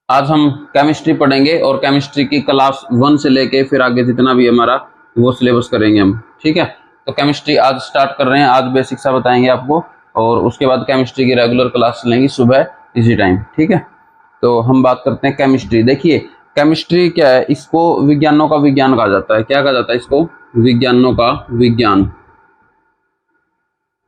आज हम केमिस्ट्री पढ़ेंगे और केमिस्ट्री की क्लास 1 से लेके फिर आगे जितना भी हमारा वो सिलेबस करेंगे हम। ठीक है, तो केमिस्ट्री आज स्टार्ट कर रहे हैं। आज बेसिक सा बताएंगे आपको और उसके बाद केमिस्ट्री की रेगुलर क्लास चलेंगी सुबह इसी टाइम। ठीक है, तो हम बात करते हैं केमिस्ट्री। देखिए केमिस्ट्री क्या है, इसको विज्ञानों का विज्ञान कहा जाता है। क्या कहा जाता है इसको? विज्ञानों का विज्ञान।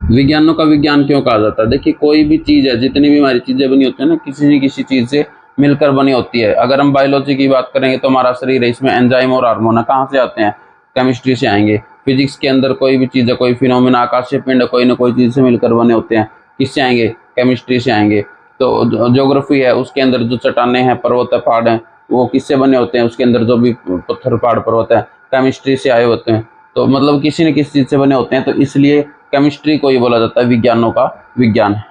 विज्ञानों का विज्ञान क्यों कहा जाता है? देखिए कोई भी चीज है, जितनी भी हमारी चीजें बनी होती है ना, किसी न किसी चीज से मिलकर बनी होती है। अगर हम बायोलॉजी की बात करेंगे तो हमारा शरीर है, इसमें एंजाइम और हार्मोन कहाँ से आते हैं? केमिस्ट्री से आएंगे। फिजिक्स के अंदर कोई भी चीज है, कोई फिनोमिना, आकाशीय पिंड कोई ना कोई चीज से मिलकर बने होते हैं। किससे आएंगे? केमिस्ट्री से आएंगे। तो ज्योग्राफी है, उसके अंदर जो चट्टाने हैं, पर्वत है, पहाड़ हैं, वो किससे बने होते हैं? उसके अंदर जो भी पत्थर, पहाड़, पर्वत है, केमिस्ट्री से आए होते हैं। तो मतलब किसी न किसी चीज से बने होते हैं, तो इसलिए केमिस्ट्री को ही बोला जाता है विज्ञानों का विज्ञान।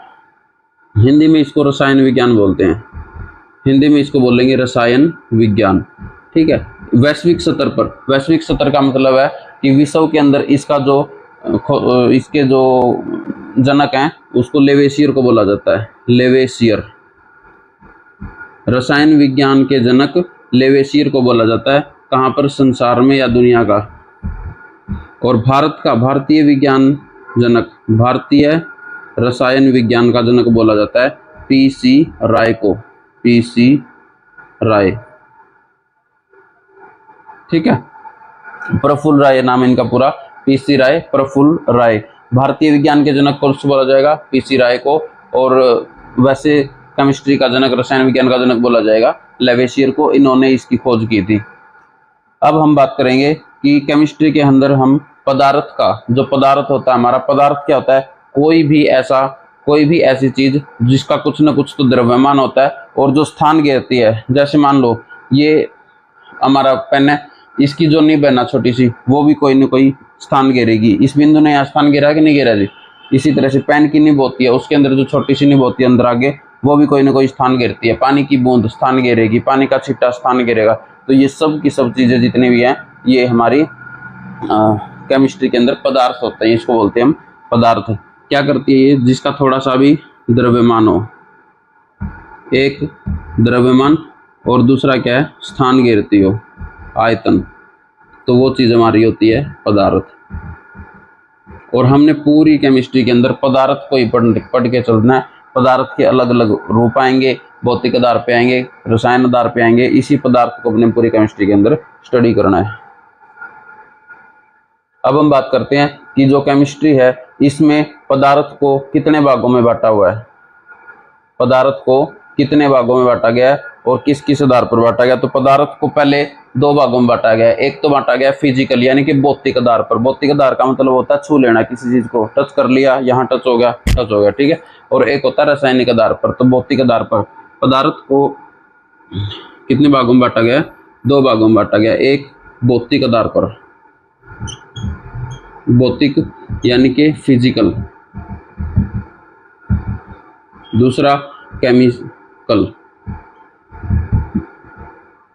हिंदी में इसको रसायन विज्ञान बोलते हैं। हिंदी में इसको बोलेंगे रसायन विज्ञान। ठीक है, वैश्विक स्तर पर, वैश्विक स्तर का मतलब है कि विश्व के अंदर इसका जो इसके जो जनक हैं उसको लेवेसियर को बोला जाता है। लेवेसियर, रसायन विज्ञान के जनक लेवेसियर को बोला जाता है। कहाँ पर? संसार में या दुनिया का। और भारत का, भारतीय विज्ञान जनक, भारतीय रसायन विज्ञान का जनक बोला जाता है पीसी राय को। पीसी राय। ठीक है, प्रफुल्ल राय नाम इनका पूरा, पीसी राय, प्रफुल्ल राय। भारतीय विज्ञान के जनक को बोला जाएगा पीसी राय को, और वैसे केमिस्ट्री का जनक, रसायन विज्ञान का जनक बोला जाएगा लेवेसियर को। इन्होंने इसकी खोज की थी। अब हम बात करेंगे कि केमिस्ट्री के अंदर हम पदार्थ का, जो पदार्थ होता है हमारा, पदार्थ क्या होता है? कोई भी ऐसी चीज जिसका कुछ न कुछ तो द्रव्यमान होता है और जो स्थान घेरती है। जैसे मान लो ये हमारा पेन है, इसकी जो निब है ना छोटी सी, वो भी कोई न कोई स्थान घेरेगी। इस बिंदु ने यहाँ स्थान घेरा कि नहीं घेरा जी? इसी तरह से पेन की निब होती है, उसके अंदर जो छोटी सी निब होती है अंदर आगे, वो भी कोई ना कोई स्थान घेरती है। पानी की बूंद स्थान घेरेगी, पानी का छिट्टा स्थान घेरेगा। तो ये सब की सब चीजें जितनी भी हैं, ये हमारी केमिस्ट्री के अंदर पदार्थ होते हैं। इसको बोलते हैं हम पदार्थ। क्या करती है ये? जिसका थोड़ा सा भी द्रव्यमान हो, एक द्रव्यमान और दूसरा क्या है? स्थान घेरती हो, आयतन। तो वो चीज हमारी होती है पदार्थ। और हमने पूरी केमिस्ट्री के अंदर पदार्थ को ही पढ़ के चलना है। पदार्थ के अलग अलग रूप आएंगे, भौतिक आधार पे आएंगे, रसायन आधार पे आएंगे। इसी पदार्थ को अपने पूरी केमिस्ट्री के अंदर स्टडी करना है। अब हम बात करते हैं कि जो केमिस्ट्री है इसमें पदार्थ को कितने भागों में बांटा हुआ है। पदार्थ को कितने भागों में बांटा गया है और किस किस आधार पर बांटा गया? तो पदार्थ को पहले दो भागों में बांटा गया है। एक तो बांटा गया फिजिकल, यानी कि भौतिक आधार पर। भौतिक आधार का मतलब होता है छू लेना, किसी चीज को टच कर लिया, यहाँ टच हो गया, टच हो गया। ठीक है, और एक होता है रासायनिक आधार पर। तो भौतिक आधार पर पदार्थ को कितने भागों में बांटा गया? दो भागों में बांटा गया। एक भौतिक आधार पर, भौतिक यानी कि फिजिकल, दूसरा केमिकल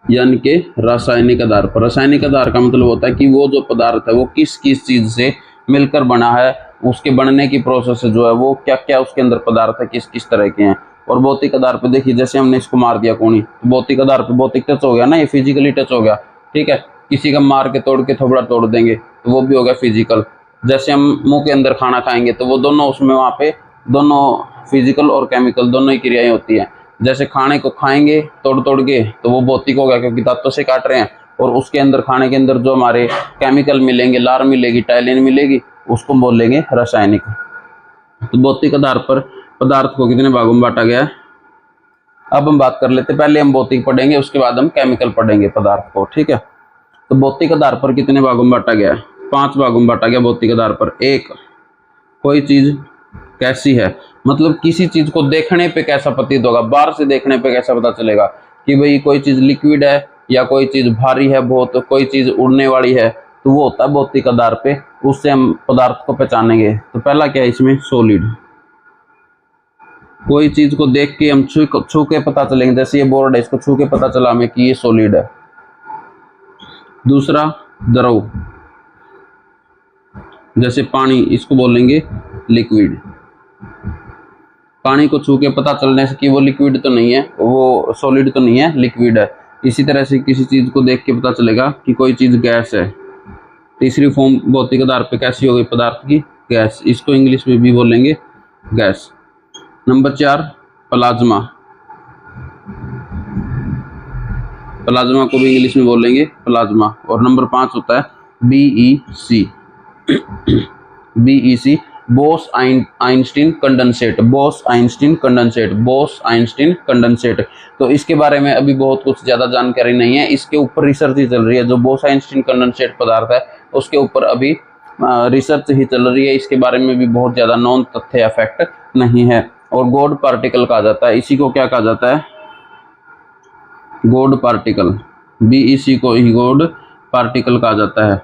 यानी कि रासायनिक आधार पर। रासायनिक आधार का मतलब होता है कि वो जो पदार्थ है वो किस किस चीज से मिलकर बना है, उसके बनने की प्रोसेस जो है वो क्या क्या उसके अंदर पदार्थ है, किस किस तरह के हैं। और भौतिक आधार पर देखिए, जैसे हमने इसको मार दिया कोणी, तो भौतिक आधार पर भौतिक टच हो गया ना, ये फिजिकली टच हो गया। ठीक है, किसी का मार के तोड़ के थोबड़ा तोड़ देंगे तो वो भी हो गया फिजिकल। जैसे हम मुंह के अंदर खाना खाएंगे तो वो दोनों उसमें वहां पे दोनों फिजिकल और केमिकल दोनों ही क्रियाएं होती हैं। जैसे खाने को खाएंगे तोड़ तोड़ के तो वो भौतिक हो गया, क्योंकि दांतों से काट रहे हैं। और उसके अंदर, खाने के अंदर जो हमारे केमिकल मिलेंगे, लार मिलेगी, टाइलिन मिलेगी, उसको बोलेंगे रासायनिक। तो भौतिक आधार पर पदार्थ को कितने भागों में बांटा गया है? अब हम बात कर लेते हैं। पहले हम भौतिक पढ़ेंगे, उसके बाद हम केमिकल पढ़ेंगे पदार्थ को। ठीक है, तो भौतिक आधार पर कितने भागों में बांटा गया है? 5 भागों में बांटा गया भौतिक आधार पर। एक, कोई चीज कैसी है, मतलब किसी चीज को देखने पे कैसा प्रतीत होगा, बाहर से देखने पे कैसा पता चलेगा कि भाई कोई चीज लिक्विड है या कोई चीज भारी है बहुत, कोई चीज उड़ने वाली है, तो वो होता है भौतिक आधार पे। उससे हम पदार्थ को पहचानेंगे। तो पहला क्या है इसमें? सॉलिड। कोई चीज को देख के हम छू के पता चलेंगे। जैसे ये बोर्ड है, इसको छू के पता चला हमें कि ये सॉलिड है। दूसरा द्रव, जैसे पानी, इसको बोलेंगे लिक्विड। पानी को छू के पता चलने से कि वो लिक्विड तो नहीं है, वो सॉलिड तो नहीं है, लिक्विड है। इसी तरह से किसी चीज़ को देख के पता चलेगा कि कोई चीज़ गैस है। तीसरी फॉर्म भौतिक आधार पे कैसी होगी पदार्थ की? गैस। इसको इंग्लिश में भी बोलेंगे गैस। Number 4 plasma. प्लाज्मा को भी इंग्लिश में बोलेंगे प्लाज्मा। और नंबर 5 होता है BEC। BEC Bose Einstein condensate. Bose Einstein condensate. Bose Einstein condensate. तो इसके बारे में अभी बहुत कुछ ज़्यादा जानकारी नहीं है, इसके ऊपर रिसर्च ही चल रही है। जो बोस आइंस्टीन कंडेंसेट पदार्थ है उसके ऊपर अभी रिसर्च ही चल रही है, इसके बारे में भी बहुत ज़्यादा नॉन तथ्य या फैक्ट नहीं है। और गॉड पार्टिकल कहा जाता है, इसी को क्या कहा जाता है? God particle. BEC को ही गॉड पार्टिकल कहा जाता है।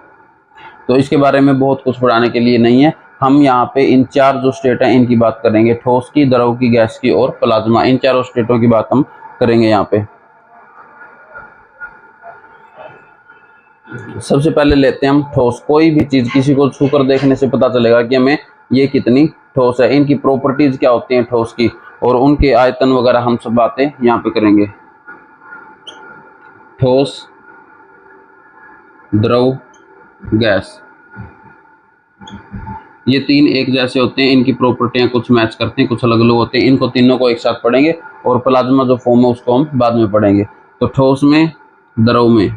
तो इसके बारे में बहुत कुछ पढ़ाने के लिए नहीं है, हम यहाँ पे इन 4 जो स्टेट हैं इनकी बात करेंगे, ठोस की, द्रव की, गैस की और प्लाज्मा। इन चारों स्टेटों की बात हम करेंगे यहाँ पे। सबसे पहले लेते हैं हम ठोस। कोई भी चीज किसी को छूकर देखने से पता चलेगा कि हमें ये कितनी ठोस है, इनकी प्रॉपर्टीज क्या होती हैं ठोस की, और उनके आयतन वगैरह हम सब बातें यहाँ पे करेंगे। ठोस, द्रव, गैस, ये 3 एक जैसे होते हैं, इनकी प्रॉपर्टियां कुछ मैच करते हैं, कुछ अलग अलग होते हैं। इनको तीनों को एक साथ पढ़ेंगे और प्लाज्मा जो फॉर्म है उसको हम बाद में पढ़ेंगे। तो ठोस में, द्रव में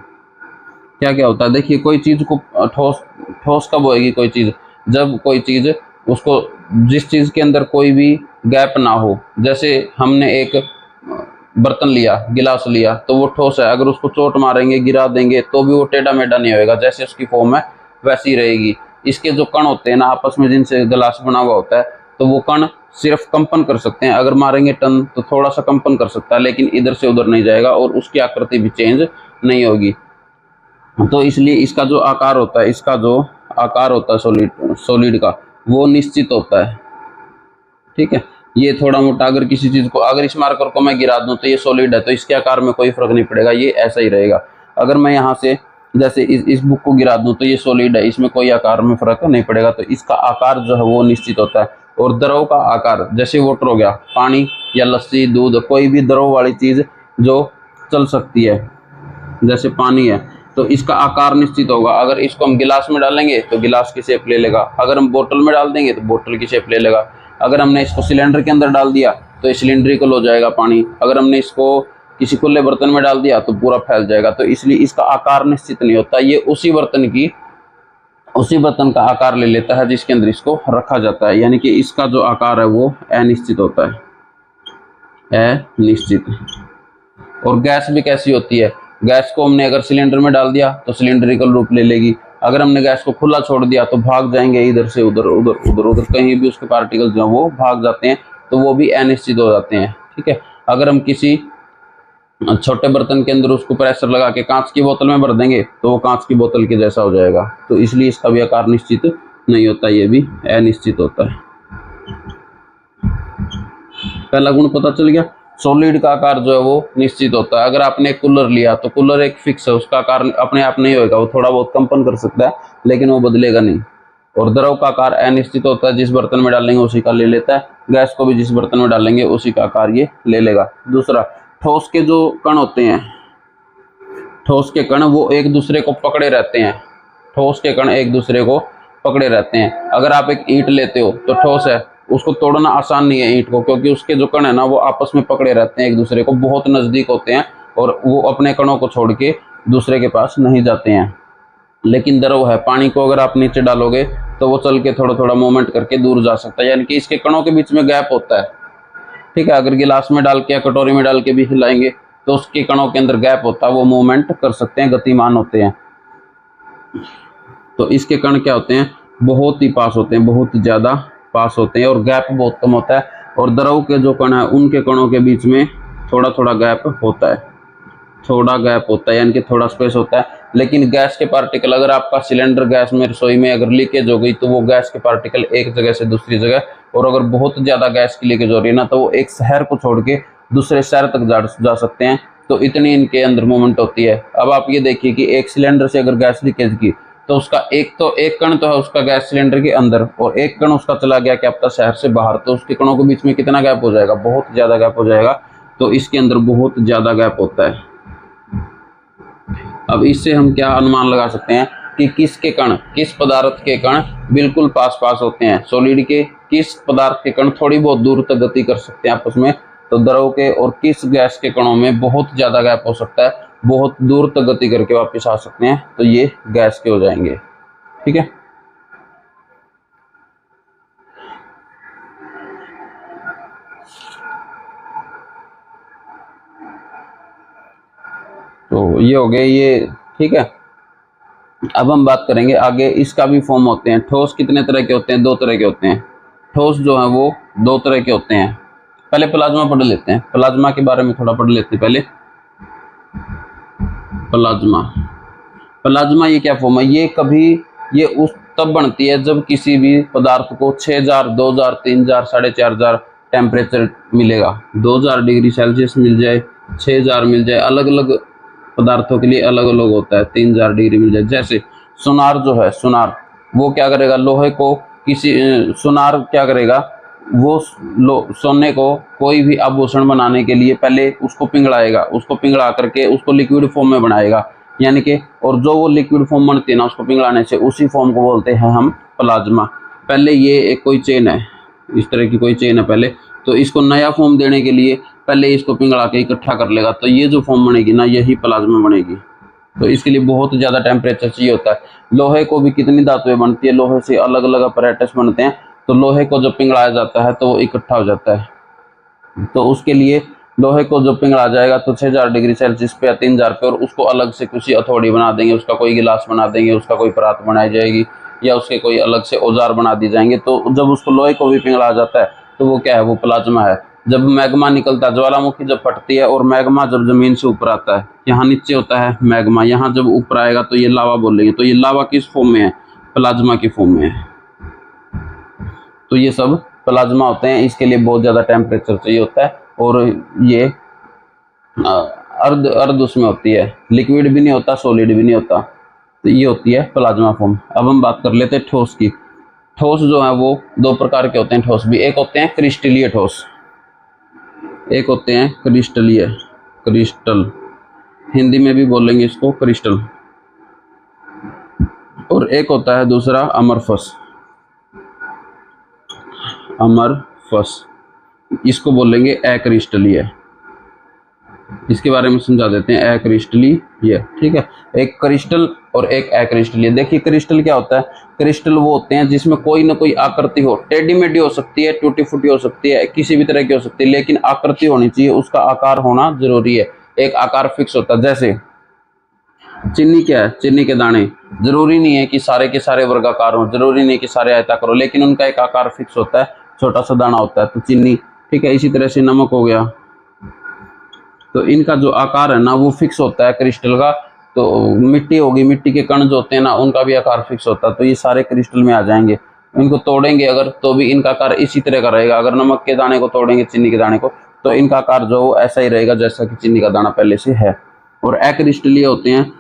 क्या क्या होता है? देखिए, कोई चीज को ठोस कब होएगी? कोई चीज जब कोई चीज उसको, जिस चीज के अंदर कोई भी गैप ना हो। जैसे हमने एक बर्तन लिया, गिलास लिया, तो वो ठोस है। अगर उसको चोट मारेंगे, गिरा देंगे तो भी वो टेढ़ा मेढ़ा नहीं होएगा, जैसे उसकी फॉर्म है वैसी रहेगी। इसके जो कण होते हैं ना आपस में, जिनसे गिलास बना हुआ होता है, तो वो कण सिर्फ कंपन कर सकते हैं। अगर मारेंगे टन तो थोड़ा सा कंपन कर सकता है, लेकिन इधर से उधर नहीं जाएगा और उसकी आकृति भी चेंज नहीं होगी। तो इसलिए इसका जो आकार होता है, इसका जो आकार होता है सॉलिड का, वो निश्चित होता है। ठीक है, ये थोड़ा मोटा, अगर किसी चीज को, अगर इस मार्कर को मैं गिरा दूं तो ये सॉलिड है, तो इसके आकार में कोई फर्क नहीं पड़ेगा, ये ऐसा ही रहेगा। अगर मैं यहाँ से जैसे इस बुक को गिरा दूं तो ये सॉलिड है, इसमें कोई आकार में फर्क नहीं पड़ेगा। तो इसका आकार जो है वो निश्चित होता है। और द्रव का आकार, जैसे वाटर हो गया, पानी या लस्सी, दूध, कोई भी द्रव वाली चीज जो चल सकती है, जैसे पानी है, तो इसका आकार निश्चित होगा। अगर इसको हम गिलास में डालेंगे तो गिलास की शेप ले लेगा, अगर हम बोतल में डाल देंगे तो बोतल की शेप ले लेगा। अगर हमने इसको सिलेंडर के अंदर डाल दिया तो ये सिलेंड्रिकल हो जाएगा पानी। अगर हमने इसको किसी खुले बर्तन में डाल दिया तो पूरा फैल जाएगा। तो इसलिए इसका आकार निश्चित नहीं होता, ये उसी बर्तन का आकार ले लेता है जिसके अंदर इसको रखा जाता है। यानी कि इसका जो आकार है वो अनिश्चित होता है, अनिश्चित। और गैस भी कैसी होती है? गैस को हमने अगर सिलेंडर में डाल दिया तो सिलेंड्रिकल रूप ले लेगी। अगर हमने गैस को खुला छोड़ दिया तो भाग जाएंगे इधर से उधर, उधर कहीं भी उसके पार्टिकल जो वो भाग जाते हैं, तो वो भी अनिश्चित हो जाते हैं। ठीक है, अगर हम किसी छोटे बर्तन के अंदर उसको प्रेशर लगा के कांच की बोतल में भर देंगे तो वो कांच की बोतल के जैसा हो जाएगा। तो इसलिए इसका भी आकार निश्चित नहीं होता, ये भी अनिश्चित होता है। पहला गुण पता चल गया। सॉलिड का आकार जो है वो निश्चित होता है। अगर आपने एक कूलर लिया तो कूलर एक फिक्स है, उसका आकार अपने आप नहीं होगा, वो थोड़ा बहुत कंपन कर सकता है लेकिन वो बदलेगा नहीं। और द्रव का आकार अनिश्चित होता है, जिस बर्तन में डालेंगे उसी का ले लेता है। गैस को भी जिस बर्तन में डालेंगे उसी का आकार ये ले लेगा। दूसरा, ठोस के जो कण होते हैं, ठोस के कण वो एक दूसरे को पकड़े रहते हैं। ठोस के कण एक दूसरे को पकड़े रहते हैं। अगर आप एक ईंट लेते हो तो ठोस है, उसको तोड़ना आसान नहीं है ईंट को, क्योंकि उसके जो कण है ना वो आपस में पकड़े रहते हैं, एक दूसरे को बहुत नजदीक होते हैं और वो अपने कणों को छोड़ के दूसरे के पास नहीं जाते हैं। लेकिन द्रव है, पानी को अगर आप नीचे डालोगे तो वो चल के थोड़ा थोड़ा मूवमेंट करके दूर जा सकता है, यानी कि इसके कणों के बीच में गैप होता है। ठीक है, अगर गिलास में डाल के या कटोरी में डाल के भी हिलाएंगे तो उसके कणों के अंदर गैप होता है, वो मूवमेंट कर सकते हैं, गतिमान होते हैं। तो इसके कण क्या होते हैं? बहुत ही पास होते हैं, बहुत ज्यादा पास होते हैं और गैप बहुत कम होता है। और द्रव के जो कण है उनके कणों के बीच में थोड़ा थोड़ा गैप होता है, थोड़ा गैप होता है, यानी कि थोड़ा स्पेस होता है। लेकिन गैस के पार्टिकल, अगर आपका सिलेंडर गैस में रसोई में अगर लीकेज हो गई तो वो गैस के पार्टिकल एक जगह से दूसरी जगह, और अगर बहुत ज़्यादा गैस की लीकेज हो रही है ना तो वो एक शहर को छोड़ के दूसरे शहर तक जा सकते हैं। तो इतनी इनके अंदर मूवमेंट होती है। अब आप ये देखिए कि एक सिलेंडर से अगर गैस लीकेज की तो उसका एक कण तो है उसका गैस सिलेंडर के अंदर, और एक कण उसका चला गया क्या पता शहर से बाहर, तो उसके कणों के बीच में कितना गैप हो जाएगा, बहुत ज्यादा गैप हो जाएगा। तो इसके अंदर बहुत ज्यादा गैप होता है। अब इससे हम क्या अनुमान लगा सकते हैं कि किसके कण, किस पदार्थ के कण बिल्कुल पास पास होते हैं, सॉलिड के किस पदार्थ के कण थोड़ी बहुत दूर तक गति कर सकते हैं आपस में, तो द्रव के और किस गैस के कणों में बहुत ज्यादा गैप हो सकता है, बहुत दूर तक गति करके वापस आ सकते हैं, तो ये गैस के हो जाएंगे। ठीक है, तो ये हो गए ये। ठीक है, अब हम बात करेंगे आगे, इसका भी फॉर्म होते हैं। ठोस कितने तरह के होते हैं, दो तरह के होते हैं। ठोस जो है वो दो तरह के होते हैं। पहले प्लाज्मा पढ़ लेते हैं, प्लाज्मा के बारे में थोड़ा पढ़ लेते हैं पहले। प्लाज्मा, प्लाज्मा ये क्या फॉर्म है, ये कभी ये उस तब बनती है जब किसी भी पदार्थ को 6000, 2000, 3000, 4500 टेम्परेचर मिलेगा, 2000 डिग्री सेल्सियस मिल जाए, 6000 मिल जाए, अलग अलग पदार्थों के लिए अलग अलग होता है, 3000 डिग्री मिल जाए। जैसे सुनार जो है, सुनार वो क्या करेगा, लोहे को किसी सुनार क्या करेगा, वो सोने को कोई भी आभूषण बनाने के लिए पहले उसको पिघलाएगा, उसको पिघला करके उसको लिक्विड फॉर्म में बनाएगा, यानी कि और जो वो लिक्विड फॉर्म बनती है ना उसको पिघलाने से, उसी फॉर्म को बोलते हैं हम प्लाज्मा। पहले ये एक कोई चेन है, इस तरह की कोई चेन है पहले, तो इसको नया फॉर्म देने के लिए पहले इसको पिघला के इकट्ठा कर लेगा, तो ये जो फॉर्म बनेगी ना यही प्लाज्मा बनेगी। तो इसके लिए बहुत ज़्यादा टेम्परेचर चाहिए होता है। लोहे को भी कितनी धातुएं बनती है, लोहे से अलग अलग अपैरेटस बनते हैं, तो लोहे को जब पिघलाया जाता है तो वो इकट्ठा हो जाता है। तो उसके लिए लोहे को जब पिघला जाएगा तो 6000 डिग्री सेल्सियस पे या 3000 पे, और उसको अलग से किसी हथौड़ी बना देंगे, उसका कोई गिलास बना देंगे, उसका कोई परात बनाई जाएगी, या उसके कोई अलग से औजार बना दी जाएंगे। तो जब उसको लोहे को भी पिघला जाता है तो वो क्या है, वो प्लाज्मा है। जब मैग्मा निकलता है, ज्वालामुखी जब फटती है और मैग्मा जब जमीन से ऊपर आता है, यहाँ नीचे होता है मैग्मा, यहाँ जब ऊपर आएगा तो ये लावा बोलेंगे, तो ये लावा किस फॉर्म में है, प्लाज्मा की फॉर्म में है। तो ये सब प्लाज्मा होते हैं। इसके लिए बहुत ज़्यादा टेम्परेचर चाहिए होता है, और ये अर्ध उसमें होती है, लिक्विड भी नहीं होता, सॉलिड भी नहीं होता, तो ये होती है प्लाज्मा फॉर्म। अब हम बात कर लेते हैं ठोस की। ठोस जो है वो दो प्रकार के होते हैं ठोस भी, एक होते हैं क्रिस्टलीय ठोस, एक होते हैं क्रिस्टलीय, क्रिस्टल हिंदी में भी बोलेंगे इसको क्रिस्टल, और एक होता है दूसरा अमरफस, अमरफस इसको बोलेंगे अक्रिस्टलीय। इसके बारे में समझा देते हैं, अक्रिस्टलीय। ठीक है, एक क्रिस्टल और एक अक्रिस्टलीय। देखिए क्रिस्टल क्या होता है, क्रिस्टल वो होते हैं जिसमें कोई ना कोई आकृति हो, टेढ़ी मेढ़ी हो सकती है, टूटी फूटी हो सकती है, किसी भी तरह की हो सकती है, लेकिन आकृति होनी चाहिए, उसका आकार होना जरूरी है, एक आकार फिक्स होता है। जैसे चीनी क्या है, चीनी के दाने जरूरी नहीं है कि सारे के सारे वर्गाकार हो, जरूरी नहीं कि सारे आयताकार हो, लेकिन उनका एक आकार फिक्स होता है, छोटा सा दाना होता है, तो चीनी। ठीक है, इसी तरह से नमक हो गया, तो इनका जो आकार है ना वो फिक्स होता है क्रिस्टल का। तो मिट्टी होगी, मिट्टी के कण जो होते हैं ना उनका भी आकार फिक्स होता है, तो ये सारे क्रिस्टल में आ जाएंगे। इनको तोड़ेंगे अगर तो भी इनका आकार इसी तरह का रहेगा। अगर नमक के दाने को तोड़ेंगे, चीनी के दाने को, तो इनका आकार जो है ऐसा ही रहेगा जैसा कि चीनी का दाना पहले से है। और अक्रिस्टलीय होते हैं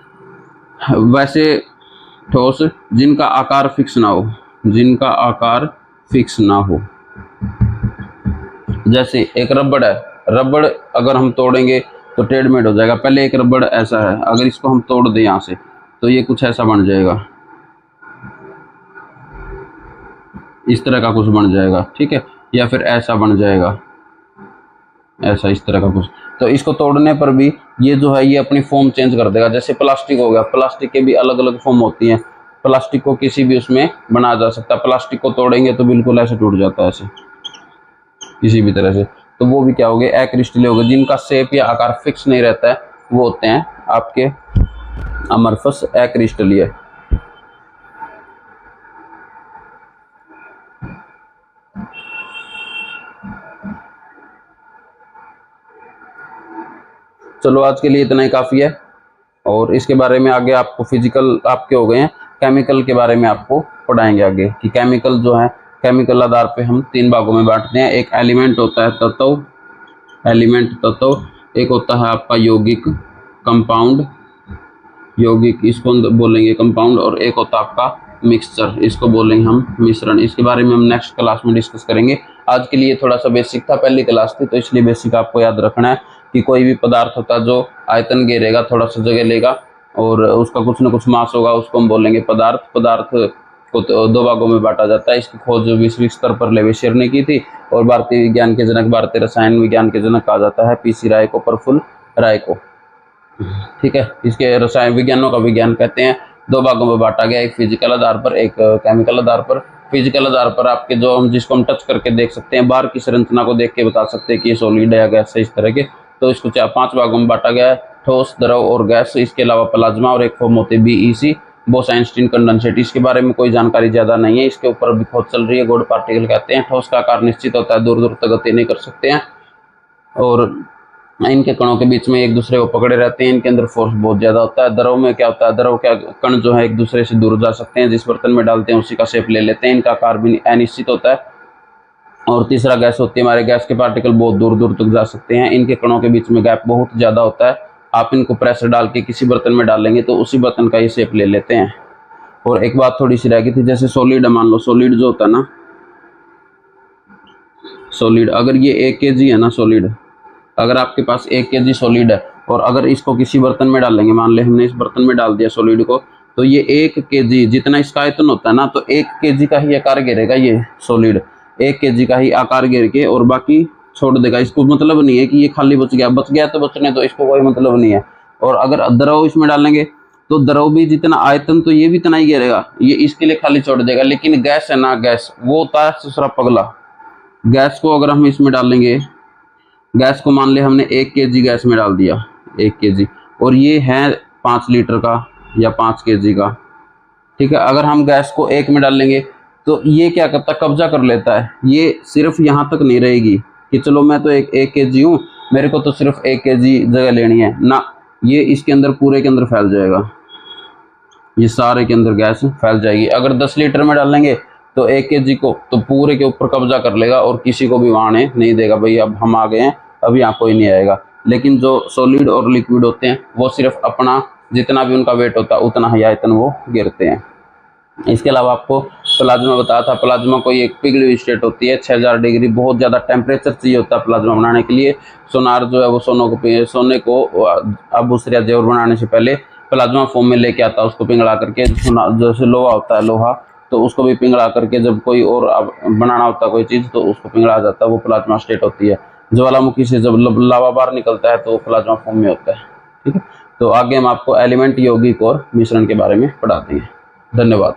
वैसे ठोस जिनका आकार फिक्स ना हो, जिनका आकार फिक्स ना हो। जैसे एक रबड़ है, रबड़ अगर हम तोड़ेंगे तो टेढ़ मेढ़ हो जाएगा। पहले एक रबड़ ऐसा है, अगर इसको हम तोड़ दें यहाँ से तो ये कुछ ऐसा बन जाएगा, इस तरह का कुछ बन जाएगा। ठीक है, या फिर ऐसा बन जाएगा, ऐसा इस तरह का कुछ। तो इसको तोड़ने पर भी ये जो है ये अपनी फॉर्म चेंज कर देगा। जैसे प्लास्टिक हो गया, प्लास्टिक के भी अलग अलग फॉर्म होती हैं, प्लास्टिक को किसी भी उसमें बनाया जा सकता है। प्लास्टिक को तोड़ेंगे तो बिल्कुल ऐसे टूट जाता है, ऐसे किसी भी तरह से। तो वो भी क्या हो गए, अक्रिस्टलीय हो गए। जिनका शेप या आकार फिक्स नहीं रहता है वो होते हैं आपके अमरफस, अक्रिस्टलीय। चलो आज के लिए इतना ही काफ़ी है, और इसके बारे में आगे आपको फिजिकल आपके हो गए हैं, केमिकल के बारे में आपको पढ़ाएंगे आगे कि केमिकल जो है, केमिकल आधार पे हम 3 भागों में बांटते हैं। एक एलिमेंट होता है तत्व, एलिमेंट तत्व, एक होता है आपका यौगिक कंपाउंड, यौगिक, इसको बोलेंगे कंपाउंड, और एक होता है आपका मिक्सचर, इसको बोलेंगे हम मिश्रण। इसके बारे में हम नेक्स्ट क्लास में डिस्कस करेंगे। आज के लिए थोड़ा सा बेसिक था, पहली क्लास थी तो इसलिए बेसिक आपको याद रखना है कि कोई भी पदार्थ होता है जो आयतन घेरेगा, थोड़ा सा जगह लेगा और उसका कुछ न कुछ मास होगा, उसको हम बोलेंगे पदार्थ। पदार्थ को तो दो भागों में बांटा जाता है। इसकी खोज विश्व स्तर पर लेवेशियर ने की थी और भारतीय विज्ञान के जनक, भारतीय रसायन विज्ञान के जनक कहा जाता है पीसी राय को, प्रफुल्ल राय को। ठीक है, इसके रसायन विज्ञानों का विज्ञान कहते हैं। दो भागों में बांटा गया, एक फिजिकल आधार पर, एक केमिकल आधार पर। फिजिकल आधार पर आपके जो हम जिसको हम टच करके देख सकते हैं, बाहर की संरचना को देख के बता सकते हैं कि ये सॉलिड है या गैस है, इस तरह के। तो इसको 5 भागों में बांटा गया है, ठोस, द्रव और गैस। इसके अलावा प्लाज्मा और एक फॉर्म होते हैं बीईसी, बोस-आइंस्टीन कंडेंसेट। इसके बारे में कोई जानकारी ज्यादा नहीं है, इसके ऊपर भी खोज चल रही है। गॉड पार्टिकल कहते हैं। ठोस का आकार निश्चित होता है, दूर दूर तक गति नहीं कर सकते हैं और इनके कणों के बीच में एक दूसरे को पकड़े रहते हैं। इनके अंदर फोर्स बहुत ज्यादा होता है। द्रव में क्या होता है, द्रव क्या कण जो है एक दूसरे से दूर जा सकते हैं, जिस बर्तन में डालते हैं उसी का शेप ले लेते हैं। इनका आकार भी अनिश्चित होता है। और तीसरा गैस होती है, हमारे गैस के पार्टिकल बहुत दूर दूर तक जा सकते हैं। इनके कणों के बीच में गैप बहुत ज्यादा होता है। आप इनको प्रेशर डाल के किसी बर्तन में डालेंगे तो उसी बर्तन का ये शेप ले लेते हैं। और एक बात थोड़ी सी रह गई थी, जैसे सॉलिड, मान लो सॉलिड जो होता है ना, सॉलिड अगर ये 1 kg है ना सॉलिड, अगर आपके पास 1 kg सॉलिड है और अगर इसको किसी बर्तन में डालेंगे, मान ले हमने इस बर्तन में डाल दिया सॉलिड को, तो ये 1 kg जितना इसका आयतन होता है ना, तो 1 kg का ही आकार घेरेगा ये सॉलिड, 1 kg का ही आकार घेर के और बाकी छोड़ देगा। इसको मतलब नहीं है कि ये खाली बच गया तो बचने दो, इसको कोई मतलब नहीं है। और अगर द्रव इसमें डालेंगे तो द्रव भी जितना आयतन तो ये भी इतना ही घेरेगा, ये इसके लिए खाली छोड़ देगा। लेकिन गैस है ना, गैस वो होता है दूसरा पगला। गैस को अगर हम इसमें डालेंगे, गैस को मान ले हमने 1 kg गैस में डाल दिया, 1 kg, और ये है 5 लीटर का या 5 kg का, ठीक है। अगर हम गैस को 1 में डालेंगे तो ये क्या करता है, कब्जा कर लेता है। ये सिर्फ यहाँ तक नहीं रहेगी कि चलो मैं तो 1 kg हूँ, मेरे को तो सिर्फ 1 kg जगह लेनी है ना, ये इसके अंदर पूरे के अंदर फैल जाएगा, ये सारे के अंदर गैस फैल जाएगी। अगर 10 लीटर में डालेंगे तो 1 kg को तो पूरे के ऊपर कब्जा कर लेगा और किसी को भी वहाँ आने नहीं देगा, भाई अब हम आ गए हैं, अब यहाँ कोई नहीं आएगा। लेकिन जो सॉलिड और लिक्विड होते हैं वो सिर्फ अपना जितना भी उनका वेट होता है उतना ही आयतन वो गिरते हैं। इसके अलावा आपको प्लाज्मा बताया था, प्लाज्मा कोई एक पिघली हुई स्टेट होती है, 6000 डिग्री, बहुत ज़्यादा टेम्परेचर चाहिए होता है प्लाज्मा बनाने के लिए। सोनार जो है वो सोने को आभूषण या जेवर बनाने से पहले प्लाज्मा फॉर्म में लेके आता है, उसको पिघला करके। जैसे लोहा होता है, लोहा तो उसको भी पिघला करके जब कोई और बनाना होता है कोई चीज़ तो उसको पिघला जाता है, वो प्लाज्मा स्टेट होती है। ज्वालामुखी से जब लावा बाहर निकलता है तो प्लाज्मा फॉर्म में होता है, ठीक है। तो आगे हम आपको एलिमेंट, यौगिक और मिश्रण के बारे में पढ़ाते हैं। धन्यवाद।